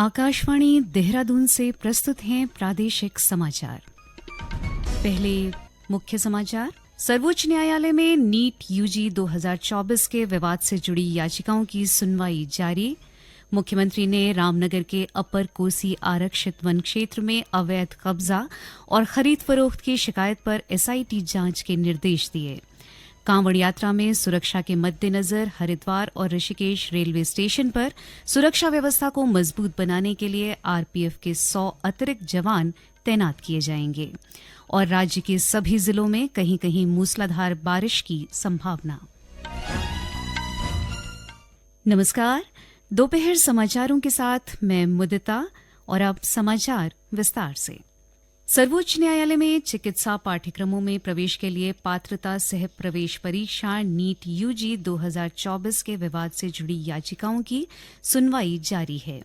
आकाशवाणी देहरादून से प्रस्तुत हैं प्रादेशिक समाचार। पहले मुख्य समाचार। सर्वोच्च न्यायालय में नीट यूजी 2024 के विवाद से जुड़ी याचिकाओं की सुनवाई जारी। मुख्यमंत्री ने रामनगर के अपर कोसी आरक्षित वन क्षेत्र में अवैध कब्जा और खरीद फरोख्त की शिकायत पर एसआईटी जांच के निर्देश दिए। कांवड़ यात्रा में सुरक्षा के मद्देनजर हरिद्वार और ऋषिकेश रेलवे स्टेशन पर सुरक्षा व्यवस्था को मजबूत बनाने के लिए आरपीएफ के 100 अतिरिक्त जवान तैनात किए जाएंगे। और राज्य के सभी जिलों में कहीं कहीं मूसलाधार बारिश की संभावना। नमस्कार, दोपहर समाचारों के साथ मैं मुदिता और अब समाचार विस्तार से। सर्वोच्च न्यायालय में चिकित्सा पाठ्यक्रमों में प्रवेश के लिए पात्रता सह प्रवेश परीक्षा नीट यूजी 2024 के विवाद से जुड़ी याचिकाओं की सुनवाई जारी है।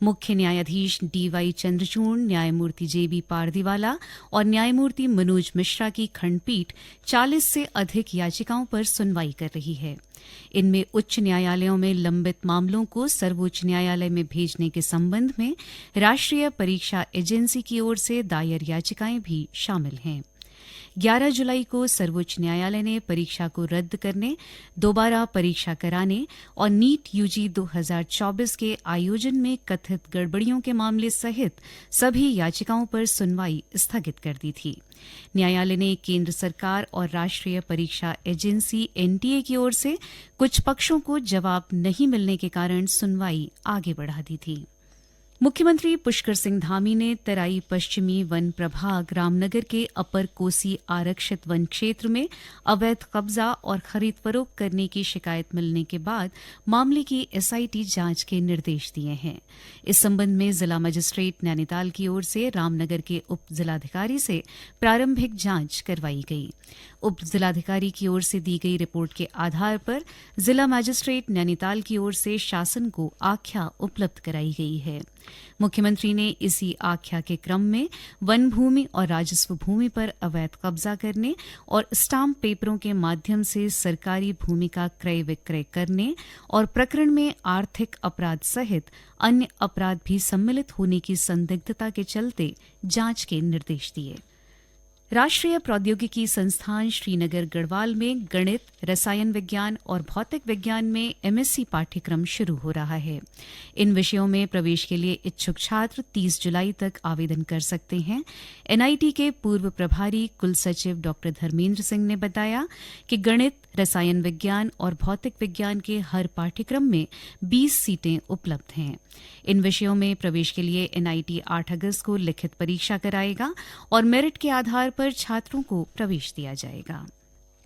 मुख्य न्यायाधीश डीवाई चंद्रचूड़, न्यायमूर्ति जेबी पारदीवाला और न्यायमूर्ति मनोज मिश्रा की खंडपीठ 40 से अधिक याचिकाओं पर सुनवाई कर रही है। इनमें उच्च न्यायालयों में लंबित मामलों को सर्वोच्च न्यायालय में भेजने के संबंध में राष्ट्रीय परीक्षा एजेंसी की ओर से दायर याचिकाएं भी शामिल हैं। 11 जुलाई को सर्वोच्च न्यायालय ने परीक्षा को रद्द करने, दोबारा परीक्षा कराने और नीट यूजी 2024 के आयोजन में कथित गड़बड़ियों के मामले सहित सभी याचिकाओं पर सुनवाई स्थगित कर दी थी। न्यायालय ने केंद्र सरकार और राष्ट्रीय परीक्षा एजेंसी एनटीए की ओर से कुछ पक्षों को जवाब नहीं मिलने के कारण सुनवाई आगे बढ़ा दी थी। मुख्यमंत्री पुष्कर सिंह धामी ने तराई पश्चिमी वन प्रभाग रामनगर के अपर कोसी आरक्षित वन क्षेत्र में अवैध कब्जा और खरीद फरोख्त करने की शिकायत मिलने के बाद मामले की एसआईटी जांच के निर्देश दिए हैं। इस संबंध में जिला मजिस्ट्रेट नैनीताल की ओर से रामनगर के उप जिलाधिकारी से प्रारंभिक जांच करवाई गई। उप जिलाधिकारी की ओर से दी गई रिपोर्ट के आधार पर जिला मजिस्ट्रेट नैनीताल की ओर से शासन को आख्या उपलब्ध कराई गई है। मुख्यमंत्री ने इसी आख्या के क्रम में वन भूमि और राजस्व भूमि पर अवैध कब्जा करने और स्टाम्प पेपरों के माध्यम से सरकारी भूमि का क्रय विक्रय करने और प्रकरण में आर्थिक अपराध सहित अन्य अपराध भी सम्मिलित होने की संदिग्धता के चलते जांच के निर्देश दिए। राष्ट्रीय प्रौद्योगिकी संस्थान श्रीनगर गढ़वाल में गणित, रसायन विज्ञान और भौतिक विज्ञान में एमएससी पाठ्यक्रम शुरू हो रहा है। इन विषयों में प्रवेश के लिए इच्छुक छात्र 30 जुलाई तक आवेदन कर सकते हैं। एनआईटी के पूर्व प्रभारी कुलसचिव डॉ धर्मेंद्र सिंह ने बताया कि गणित, रसायन विज्ञान और भौतिक विज्ञान के हर पाठ्यक्रम में 20 सीटें उपलब्ध हैं। इन विषयों में प्रवेश के लिए एनआईटी 8 अगस्त को लिखित परीक्षा कराएगा और मेरिट के आधार पर छात्रों को प्रवेश दिया जाएगा।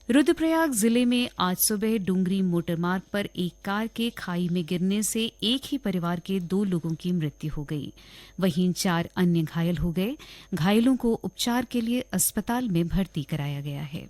रुद्रप्रयाग जिले में आज सुबह डूंगरी मोटरमार्ग पर एक कार के खाई में गिरने से एक ही परिवार के 2 लोगों की मृत्यु हो गई। वहीं 4 अन्य घायल हो गए। घायलों को उपचार के लिए अस्पताल में भर्ती कराया गया है।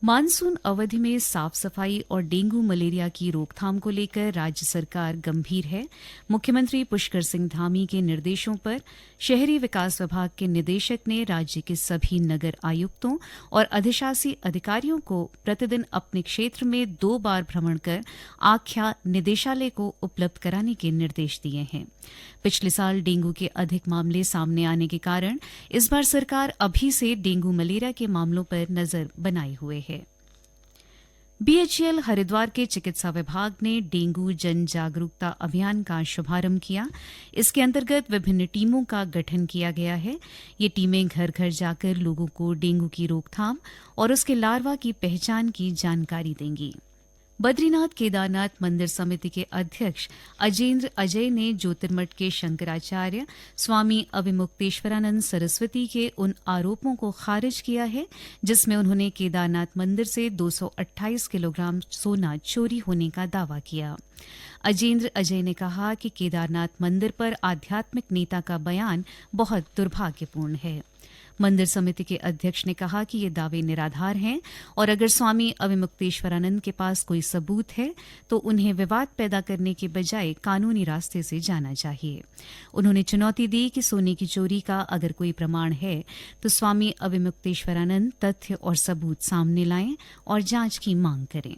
मानसून अवधि में साफ सफाई और डेंगू मलेरिया की रोकथाम को लेकर राज्य सरकार गंभीर है। मुख्यमंत्री पुष्कर सिंह धामी के निर्देशों पर शहरी विकास विभाग के निदेशक ने राज्य के सभी नगर आयुक्तों और अधिशासी अधिकारियों को प्रतिदिन अपने क्षेत्र में 2 बार भ्रमण कर आख्या निदेशालय को उपलब्ध कराने के निर्देश दिए हैं। पिछले साल डेंगू के अधिक मामले सामने आने के कारण इस बार सरकार अभी से डेंगू मलेरिया के मामलों पर नजर बनाए हुए है। बीएचईएल हरिद्वार के चिकित्सा विभाग ने डेंगू जन जागरूकता अभियान का शुभारंभ किया। इसके अंतर्गत विभिन्न टीमों का गठन किया गया है। ये टीमें घर घर जाकर लोगों को डेंगू की रोकथाम और उसके लार्वा की पहचान की जानकारी देंगी। बद्रीनाथ केदारनाथ मंदिर समिति के अध्यक्ष अजेंद्र अजय ने ज्योतिर्मठ के शंकराचार्य स्वामी अविमुक्तेश्वरानंद सरस्वती के उन आरोपों को खारिज किया है जिसमें उन्होंने केदारनाथ मंदिर से 228 किलोग्राम सोना चोरी होने का दावा किया। अजेंद्र अजय ने कहा कि केदारनाथ मंदिर पर आध्यात्मिक नेता का बयान बहुत दुर्भाग्यपूर्ण है। मंदिर समिति के अध्यक्ष ने कहा कि ये दावे निराधार हैं और अगर स्वामी अविमुक्तेश्वरानंद के पास कोई सबूत है तो उन्हें विवाद पैदा करने के बजाय कानूनी रास्ते से जाना चाहिए। उन्होंने चुनौती दी कि सोने की चोरी का अगर कोई प्रमाण है तो स्वामी अविमुक्तेश्वरानंद तथ्य और सबूत सामने लाएं और जांच की मांग करें।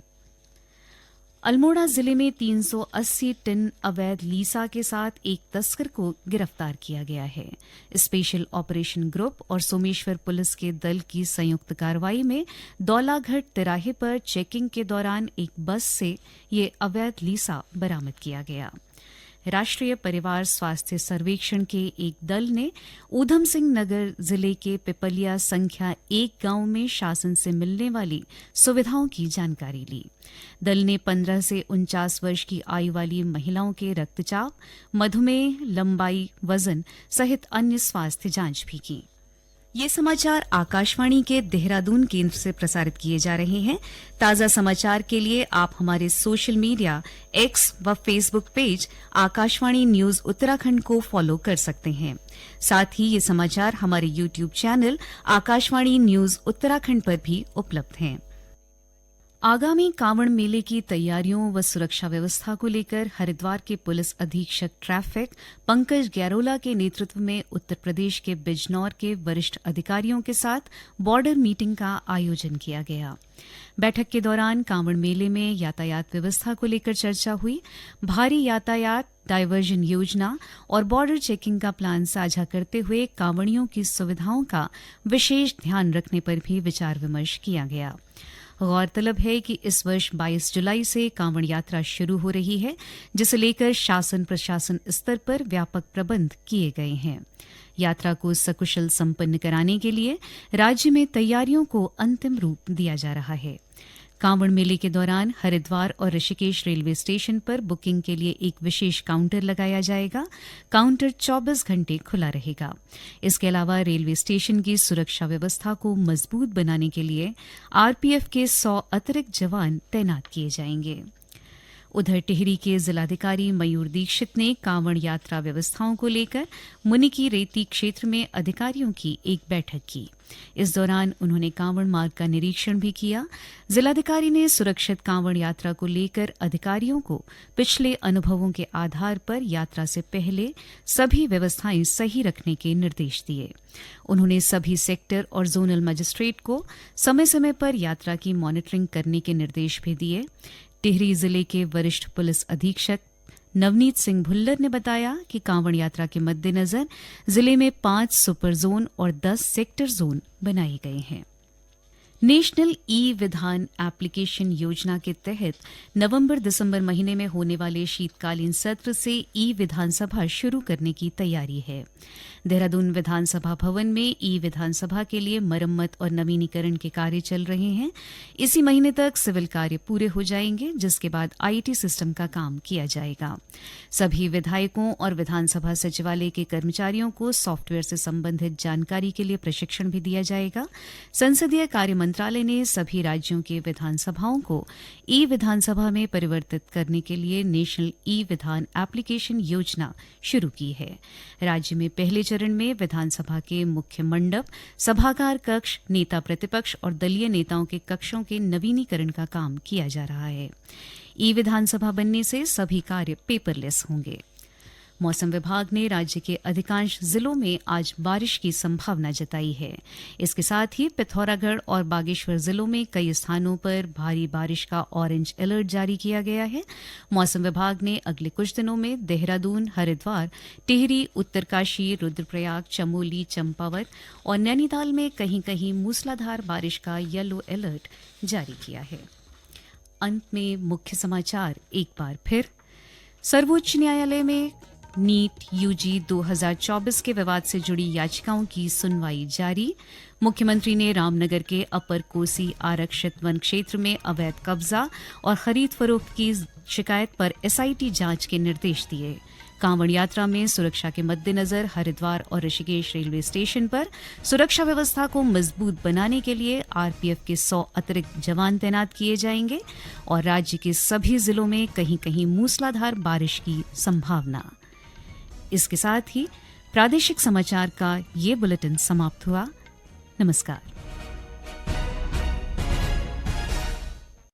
अल्मोड़ा जिले में 380 टन अवैध लीसा के साथ एक तस्कर को गिरफ्तार किया गया है। स्पेशल ऑपरेशन ग्रुप और सोमेश्वर पुलिस के दल की संयुक्त कार्रवाई में दौलाघाट तिराहे पर चेकिंग के दौरान एक बस से ये अवैध लीसा बरामद किया गया। राष्ट्रीय परिवार स्वास्थ्य सर्वेक्षण के एक दल ने ऊधम सिंह नगर जिले के पिपलिया संख्या 1 गांव में शासन से मिलने वाली सुविधाओं की जानकारी ली। दल ने 15 से 49 वर्ष की आयु वाली महिलाओं के रक्तचाप, मधुमेह, लंबाई, वजन सहित अन्य स्वास्थ्य जांच भी की। ये समाचार आकाशवाणी के देहरादून केंद्र से प्रसारित किए जा रहे हैं। ताजा समाचार के लिए आप हमारे सोशल मीडिया एक्स व Facebook page Akashvani news Uttarakhand को फॉलो कर सकते हैं। साथ ही ये समाचार हमारे YouTube channel Akashvani news Uttarakhand पर भी उपलब्ध हैं। आगामी कांवड़ मेले की तैयारियों व सुरक्षा व्यवस्था को लेकर हरिद्वार के पुलिस अधीक्षक ट्रैफिक पंकज गैरोला के नेतृत्व में उत्तर प्रदेश के बिजनौर के वरिष्ठ अधिकारियों के साथ बॉर्डर मीटिंग का आयोजन किया गया। बैठक के दौरान कांवड़ मेले में यातायात व्यवस्था को लेकर चर्चा हुई। भारी यातायात डायवर्जन योजना और बॉर्डर चेकिंग का प्लान साझा करते हुए कांवड़ियों की सुविधाओं का विशेष ध्यान रखने पर भी विचार विमर्श किया गया। गौरतलब है कि इस वर्ष 22 जुलाई से कांवड़ यात्रा शुरू हो रही है, जिसे लेकर शासन प्रशासन स्तर पर व्यापक प्रबंध किए गए हैं। यात्रा को सकुशल संपन्न कराने के लिए राज्य में तैयारियों को अंतिम रूप दिया जा रहा है। कांवड़ मेले के दौरान हरिद्वार और ऋषिकेश रेलवे स्टेशन पर बुकिंग के लिए एक विशेष काउंटर लगाया जाएगा। काउंटर 24 घंटे खुला रहेगा। इसके अलावा रेलवे स्टेशन की सुरक्षा व्यवस्था को मजबूत बनाने के लिए आरपीएफ के 100 अतिरिक्त जवान तैनात किए जाएंगे। उधर टिहरी के जिलाधिकारी मयूर दीक्षित ने कांवड़ यात्रा व्यवस्थाओं को लेकर मुनिकी रेती क्षेत्र में अधिकारियों की एक बैठक की। इस दौरान उन्होंने कांवड़ मार्ग का निरीक्षण भी किया। जिलाधिकारी ने सुरक्षित कांवड़ यात्रा को लेकर अधिकारियों को पिछले अनुभवों के आधार पर यात्रा से पहले सभी व्यवस्थाएं सही रखने के निर्देश दिए। उन्होंने सभी सेक्टर और जोनल मजिस्ट्रेट को समय समय पर यात्रा की मॉनिटरिंग करने के निर्देश भी दिए। टिहरी जिले के वरिष्ठ पुलिस अधीक्षक नवनीत सिंह भुल्लर ने बताया कि कांवड़ यात्रा के मद्देनजर जिले में 5 सुपर जोन और 10 सेक्टर जोन बनाए गए हैं। नेशनल ई विधान एप्लीकेशन योजना के तहत नवंबर-दिसंबर महीने में होने वाले शीतकालीन सत्र से ई विधानसभा शुरू करने की तैयारी है। देहरादून विधानसभा भवन में ई विधानसभा के लिए मरम्मत और नवीनीकरण के कार्य चल रहे हैं। इसी महीने तक सिविल कार्य पूरे हो जाएंगे, जिसके बाद आईटी सिस्टम का काम किया जाएगा। सभी विधायकों और विधानसभा सचिवालय के कर्मचारियों को सॉफ्टवेयर से संबंधित जानकारी के लिए प्रशिक्षण भी दिया जाएगा। संसदीय कार्य मंत्रालय ने सभी राज्यों के विधानसभाओं को ई विधानसभा में परिवर्तित करने के लिए नेशनल ई विधान एप्लीकेशन योजना शुरू की है। राज्य में पहले चरण में विधानसभा के मुख्य मंडप, सभागार कक्ष, नेता प्रतिपक्ष और दलीय नेताओं के कक्षों के नवीनीकरण का काम किया जा रहा है। ई विधानसभा बनने से सभी कार्य पेपरलेस होंगे। मौसम विभाग ने राज्य के अधिकांश जिलों में आज बारिश की संभावना जताई है। इसके साथ ही पिथौरागढ़ और बागेश्वर जिलों में कई स्थानों पर भारी बारिश का ऑरेंज अलर्ट जारी किया गया है। मौसम विभाग ने अगले कुछ दिनों में देहरादून, हरिद्वार, टिहरी, उत्तरकाशी, रुद्रप्रयाग, चमोली, चंपावत और नैनीताल में कहीं कहीं मूसलाधार बारिश का येलो अलर्ट जारी किया है। अंत में मुख्य समाचार एक बार फिर। सर्वोच्च न्यायालय में नीट यूजी 2024 के विवाद से जुड़ी याचिकाओं की सुनवाई जारी। मुख्यमंत्री ने रामनगर के अपर कोसी आरक्षित वन क्षेत्र में अवैध कब्जा और खरीद फरोख्त की शिकायत पर एसआईटी जांच के निर्देश दिए। कांवड़ यात्रा में सुरक्षा के मद्देनजर हरिद्वार और ऋषिकेश रेलवे स्टेशन पर सुरक्षा व्यवस्था को मजबूत बनाने के लिए आरपीएफ के 100 अतिरिक्त जवान तैनात किए जाएंगे और राज्य के सभी जिलों में कहीं कहीं मूसलाधार बारिश की संभावना। इसके साथ ही प्रादेशिक समाचार का ये बुलेटिन समाप्त हुआ। नमस्कार।